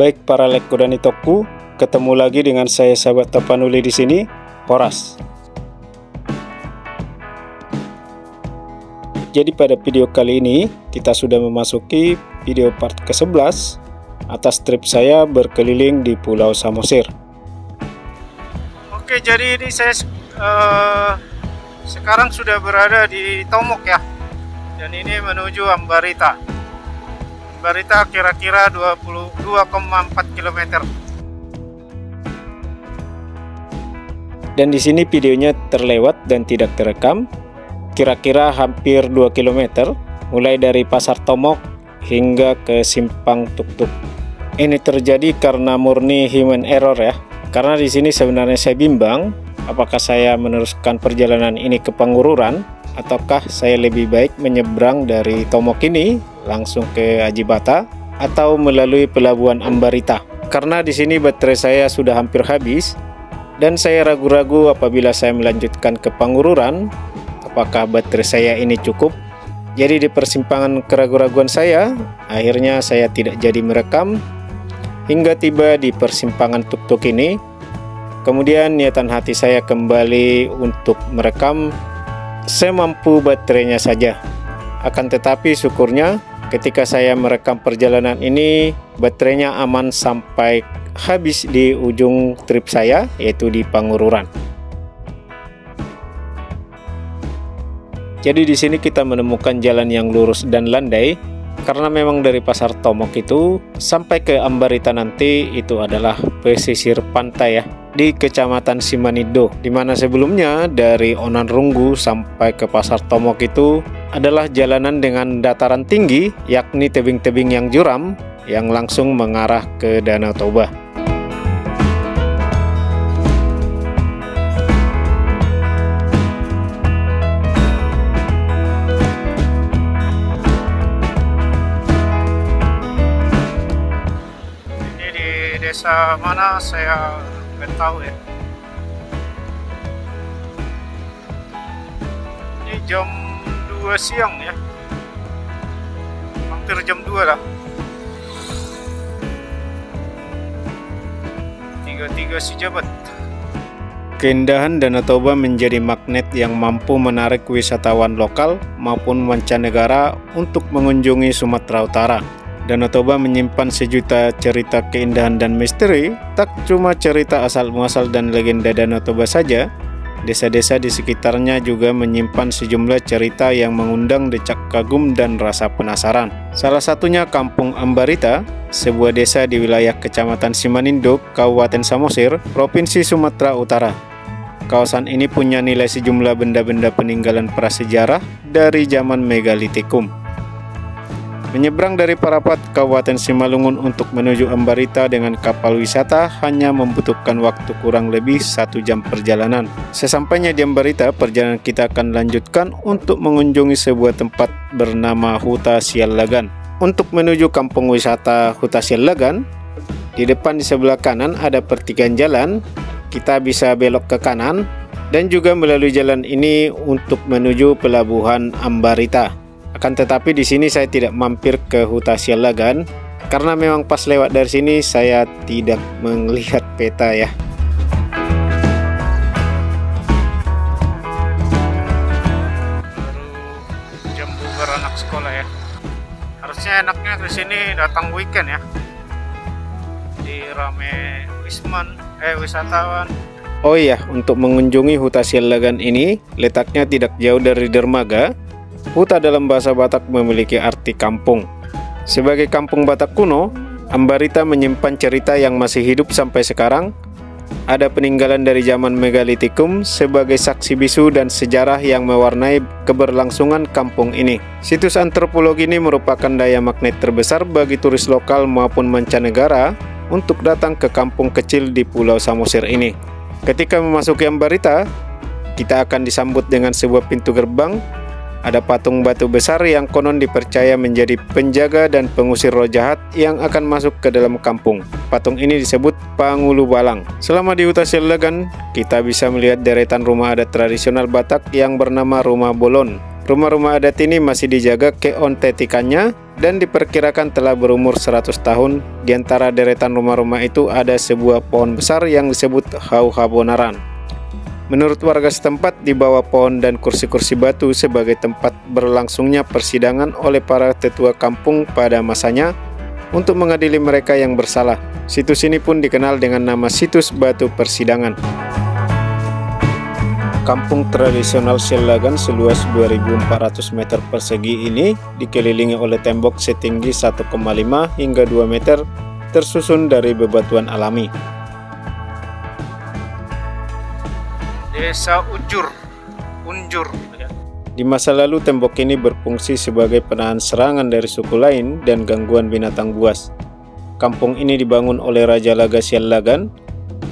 Baik para lekku dan itoku, ketemu lagi dengan saya sahabat Tapanuli di sini, Horas. Jadi pada video kali ini kita sudah memasuki video part ke-11 atas trip saya berkeliling di Pulau Samosir. Oke, jadi ini saya sekarang sudah berada di Tomok ya, dan ini menuju Ambarita. Ambarita kira-kira 22,4 km. Dan di sini videonya terlewat dan tidak terekam. Kira-kira hampir 2 km, mulai dari Pasar Tomok hingga ke Simpang Tuk-Tuk. Ini terjadi karena murni human error ya. Karena di sini sebenarnya saya bimbang apakah saya meneruskan perjalanan ini ke Pangururan ataukah saya lebih baik menyeberang dari Tomok ini langsung ke Ajibata atau melalui pelabuhan Ambarita. Karena di sini baterai saya sudah hampir habis dan saya ragu-ragu apabila saya melanjutkan ke Pangururan apakah baterai saya ini cukup. Jadi di persimpangan keraguan-raguan saya, akhirnya saya tidak jadi merekam hingga tiba di persimpangan Tuk-Tuk ini. Kemudian niatan hati saya kembali untuk merekam semampu baterainya saja. Akan tetapi syukurnya ketika saya merekam perjalanan ini, baterainya aman sampai habis di ujung trip saya, yaitu di Pangururan. Jadi di sini kita menemukan jalan yang lurus dan landai, karena memang dari Pasar Tomok itu sampai ke Ambarita nanti itu adalah pesisir pantai ya, di Kecamatan Simanindo, dimana sebelumnya dari Onanrunggu sampai ke Pasar Tomok itu adalah jalanan dengan dataran tinggi, yakni tebing-tebing yang curam yang langsung mengarah ke Danau Toba. Desa mana saya nggak tahu ya. Ini jam 2 siang ya, hampir jam 2 lah. 33 Sijabat. Keindahan Danau Toba menjadi magnet yang mampu menarik wisatawan lokal maupun mancanegara untuk mengunjungi Sumatera Utara. Danau Toba menyimpan sejuta cerita keindahan dan misteri. Tak cuma cerita asal-muasal dan legenda Danau Toba saja, desa-desa di sekitarnya juga menyimpan sejumlah cerita yang mengundang decak kagum dan rasa penasaran. Salah satunya Kampung Ambarita, sebuah desa di wilayah Kecamatan Simanindo, Kabupaten Samosir, Provinsi Sumatera Utara. Kawasan ini punya nilai sejumlah benda-benda peninggalan prasejarah dari zaman Megalitikum. Menyeberang dari Parapat, Kabupaten Simalungun untuk menuju Ambarita dengan kapal wisata hanya membutuhkan waktu kurang lebih 1 jam perjalanan. Sesampainya di Ambarita, perjalanan kita akan lanjutkan untuk mengunjungi sebuah tempat bernama Huta Sialagan. Untuk menuju kampung wisata Huta Sialagan, di depan di sebelah kanan ada pertigaan jalan. Kita bisa belok ke kanan dan juga melalui jalan ini untuk menuju pelabuhan Ambarita. Akan tetapi di sini saya tidak mampir ke Huta Sialagan karena memang pas lewat dari sini saya tidak melihat peta ya. Baru jam bubar anak sekolah ya. Harusnya enaknya ke sini datang weekend ya. Di rame wisatawan. Oh iya, untuk mengunjungi Huta Sialagan ini letaknya tidak jauh dari dermaga. Huta dalam bahasa Batak memiliki arti kampung. Sebagai kampung Batak kuno, Ambarita menyimpan cerita yang masih hidup sampai sekarang. Ada peninggalan dari zaman Megalitikum sebagai saksi bisu dan sejarah yang mewarnai keberlangsungan kampung ini. Situs antropologi ini merupakan daya magnet terbesar bagi turis lokal maupun mancanegara untuk datang ke kampung kecil di Pulau Samosir ini. Ketika memasuki Ambarita, kita akan disambut dengan sebuah pintu gerbang. Ada patung batu besar yang konon dipercaya menjadi penjaga dan pengusir roh jahat yang akan masuk ke dalam kampung. Patung ini disebut Pangulu Balang. Selama di Huta Sialagan, kita bisa melihat deretan rumah adat tradisional Batak yang bernama Rumah Bolon. Rumah-rumah adat ini masih dijaga keontentikannya dan diperkirakan telah berumur 100 tahun. Di antara deretan rumah-rumah itu ada sebuah pohon besar yang disebut Hauhabonaran. Menurut warga setempat, di bawah pohon dan kursi-kursi batu sebagai tempat berlangsungnya persidangan oleh para tetua kampung pada masanya untuk mengadili mereka yang bersalah. Situs ini pun dikenal dengan nama Situs Batu Persidangan. Kampung tradisional Sialagan seluas 2.400 meter persegi ini dikelilingi oleh tembok setinggi 1,5 hingga 2 meter tersusun dari bebatuan alami. Desa Unjur. Di masa lalu tembok ini berfungsi sebagai penahan serangan dari suku lain dan gangguan binatang buas. Kampung ini dibangun oleh Raja Laga Sialagan,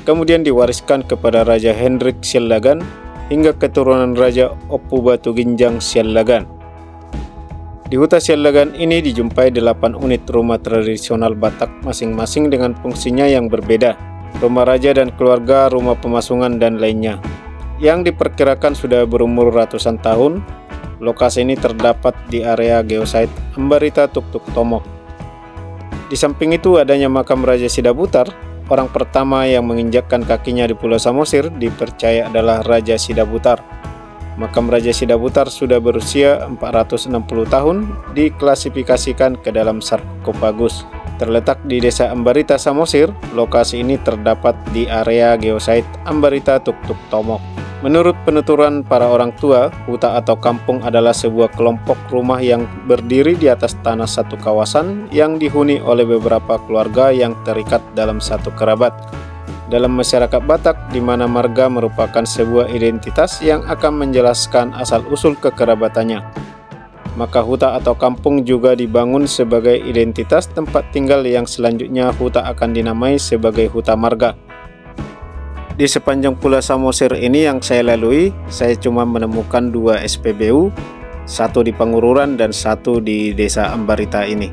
kemudian diwariskan kepada Raja Hendrik Sialagan hingga keturunan Raja Opu Batu Ginjang Sialagan. Di Huta Sialagan ini dijumpai 8 unit rumah tradisional Batak masing-masing dengan fungsinya yang berbeda. Rumah raja dan keluarga, rumah pemasungan, dan lainnya, yang diperkirakan sudah berumur ratusan tahun. Lokasi ini terdapat di area geosite Ambarita Tuktuk Tomok. Di samping itu adanya makam Raja Sidabutar. Orang pertama yang menginjakkan kakinya di Pulau Samosir dipercaya adalah Raja Sidabutar. Makam Raja Sidabutar sudah berusia 460 tahun, diklasifikasikan ke dalam sarkofagus. Terletak di Desa Ambarita Samosir, lokasi ini terdapat di area geosite Ambarita Tuktuk Tomok. Menurut penuturan para orang tua, huta atau kampung adalah sebuah kelompok rumah yang berdiri di atas tanah satu kawasan yang dihuni oleh beberapa keluarga yang terikat dalam satu kerabat. Dalam masyarakat Batak, di mana marga merupakan sebuah identitas yang akan menjelaskan asal-usul kekerabatannya, maka huta atau kampung juga dibangun sebagai identitas tempat tinggal yang selanjutnya huta akan dinamai sebagai huta marga. Di sepanjang Pulau Samosir ini yang saya lalui, saya cuma menemukan 2 SPBU, satu di Pangururan dan satu di Desa Ambarita ini.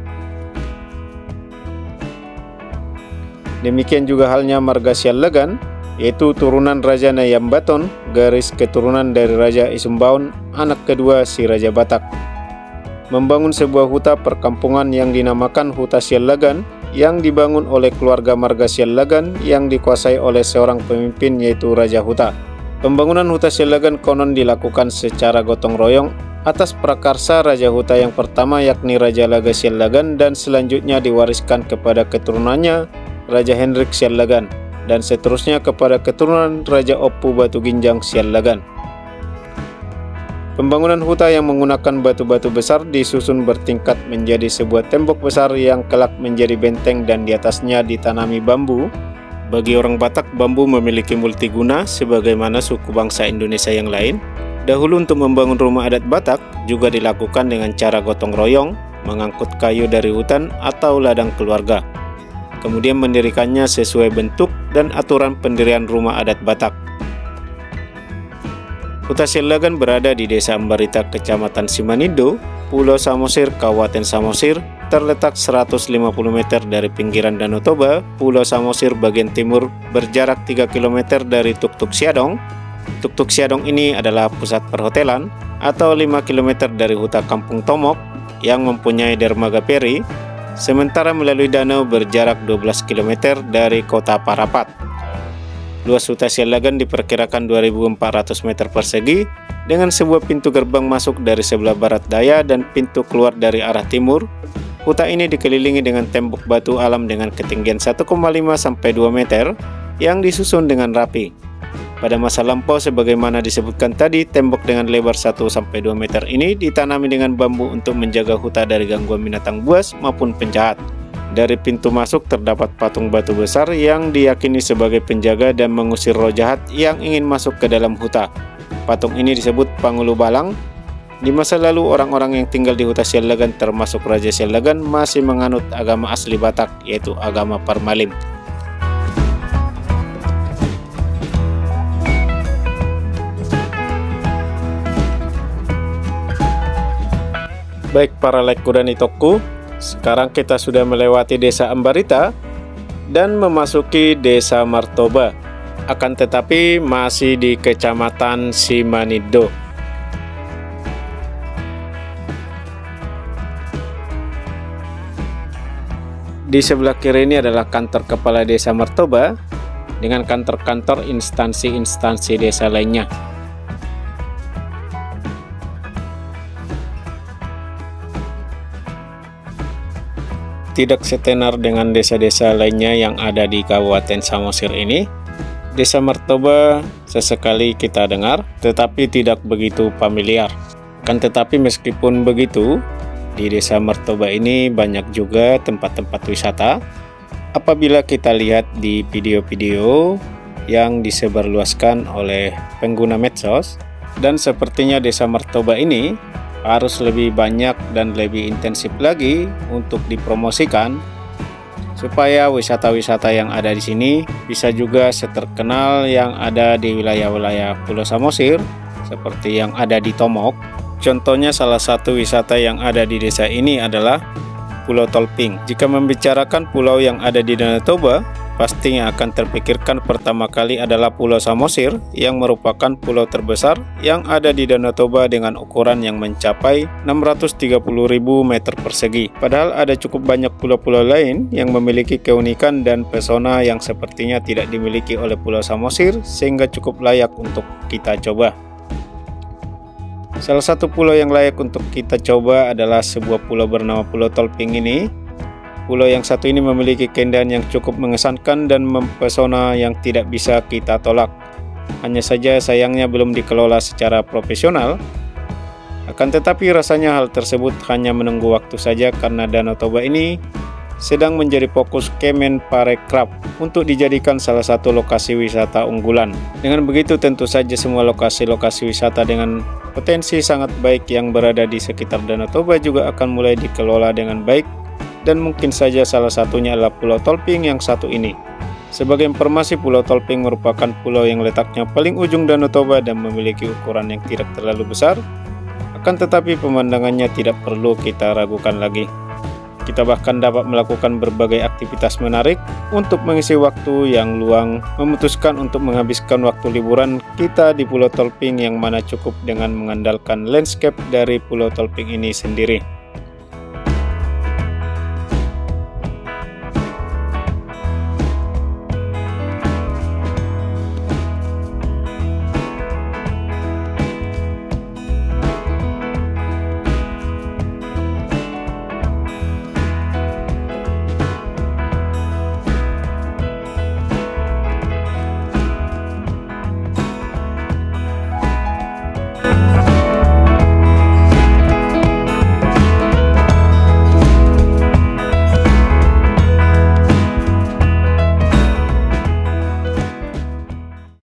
Demikian juga halnya marga Sialagan, yaitu turunan Raja Nayambaton, garis keturunan dari Raja Isumbaon, anak kedua si Raja Batak. Membangun sebuah huta perkampungan yang dinamakan Huta Sialagan, yang dibangun oleh keluarga marga Sialagan yang dikuasai oleh seorang pemimpin yaitu Raja Huta. Pembangunan Huta Sialagan konon dilakukan secara gotong royong atas prakarsa Raja Huta yang pertama yakni Raja Laga Sialagan, dan selanjutnya diwariskan kepada keturunannya Raja Hendrik Sialagan, dan seterusnya kepada keturunan Raja Opu Batu Ginjang Sialagan. Pembangunan huta yang menggunakan batu-batu besar disusun bertingkat menjadi sebuah tembok besar yang kelak menjadi benteng dan di atasnya ditanami bambu. Bagi orang Batak, bambu memiliki multiguna sebagaimana suku bangsa Indonesia yang lain. Dahulu untuk membangun rumah adat Batak juga dilakukan dengan cara gotong royong, mengangkut kayu dari hutan atau ladang keluarga, kemudian mendirikannya sesuai bentuk dan aturan pendirian rumah adat Batak. Huta Sialagan berada di Desa Ambarita, Kecamatan Simanindo, Pulau Samosir, Kabupaten Samosir, terletak 150 meter dari pinggiran Danau Toba. Pulau Samosir bagian timur berjarak 3 km dari Tuktuk Siadong. Tuktuk Siadong ini adalah pusat perhotelan, atau 5 km dari Huta Kampung Tomok yang mempunyai dermaga peri, sementara melalui danau berjarak 12 km dari kota Parapat. Luas Huta Sialagan diperkirakan 2.400 meter persegi dengan sebuah pintu gerbang masuk dari sebelah barat daya dan pintu keluar dari arah timur. Huta ini dikelilingi dengan tembok batu alam dengan ketinggian 1,5 sampai 2 meter yang disusun dengan rapi. Pada masa lampau sebagaimana disebutkan tadi, tembok dengan lebar 1 sampai 2 meter ini ditanami dengan bambu untuk menjaga huta dari gangguan binatang buas maupun penjahat. Dari pintu masuk terdapat patung batu besar yang diyakini sebagai penjaga dan mengusir roh jahat yang ingin masuk ke dalam huta. Patung ini disebut Pangulu Balang. Di masa lalu orang-orang yang tinggal di Huta Sialagan termasuk Raja Sialagan masih menganut agama asli Batak, yaitu agama Parmalim. Baik para lekku dan itokku, sekarang kita sudah melewati Desa Ambarita dan memasuki Desa Martoba, akan tetapi masih di Kecamatan Simanindo. Di sebelah kiri ini adalah kantor kepala desa Martoba dengan kantor-kantor instansi-instansi desa lainnya. Tidak setenar dengan desa-desa lainnya yang ada di Kabupaten Samosir ini, Desa Martoba sesekali kita dengar, tetapi tidak begitu familiar. Kan tetapi meskipun begitu, di Desa Martoba ini banyak juga tempat-tempat wisata. Apabila kita lihat di video-video yang disebarluaskan oleh pengguna medsos, dan sepertinya Desa Martoba ini harus lebih banyak dan lebih intensif lagi untuk dipromosikan, supaya wisata-wisata yang ada di sini bisa juga seterkenal yang ada di wilayah-wilayah Pulau Samosir, seperti yang ada di Tomok. Contohnya salah satu wisata yang ada di desa ini adalah Pulau Tolping. Jika membicarakan pulau yang ada di Danau Toba, pasti yang akan terpikirkan pertama kali adalah Pulau Samosir, yang merupakan pulau terbesar yang ada di Danau Toba dengan ukuran yang mencapai 630.000 meter persegi. Padahal ada cukup banyak pulau-pulau lain yang memiliki keunikan dan pesona yang sepertinya tidak dimiliki oleh Pulau Samosir, sehingga cukup layak untuk kita coba. Salah satu pulau yang layak untuk kita coba adalah sebuah pulau bernama Pulau Tolping ini. Pulau yang satu ini memiliki keindahan yang cukup mengesankan dan mempesona yang tidak bisa kita tolak. Hanya saja sayangnya belum dikelola secara profesional. Akan tetapi rasanya hal tersebut hanya menunggu waktu saja, karena Danau Toba ini sedang menjadi fokus Kemenparekraf untuk dijadikan salah satu lokasi wisata unggulan. Dengan begitu tentu saja semua lokasi-lokasi wisata dengan potensi sangat baik yang berada di sekitar Danau Toba juga akan mulai dikelola dengan baik, dan mungkin saja salah satunya adalah Pulau Tolping yang satu ini. Sebagai informasi, Pulau Tolping merupakan pulau yang letaknya paling ujung Danau Toba dan memiliki ukuran yang tidak terlalu besar. Akan tetapi pemandangannya tidak perlu kita ragukan lagi. Kita bahkan dapat melakukan berbagai aktivitas menarik untuk mengisi waktu yang luang, memutuskan untuk menghabiskan waktu liburan kita di Pulau Tolping, yang mana cukup dengan mengandalkan landscape dari Pulau Tolping ini sendiri.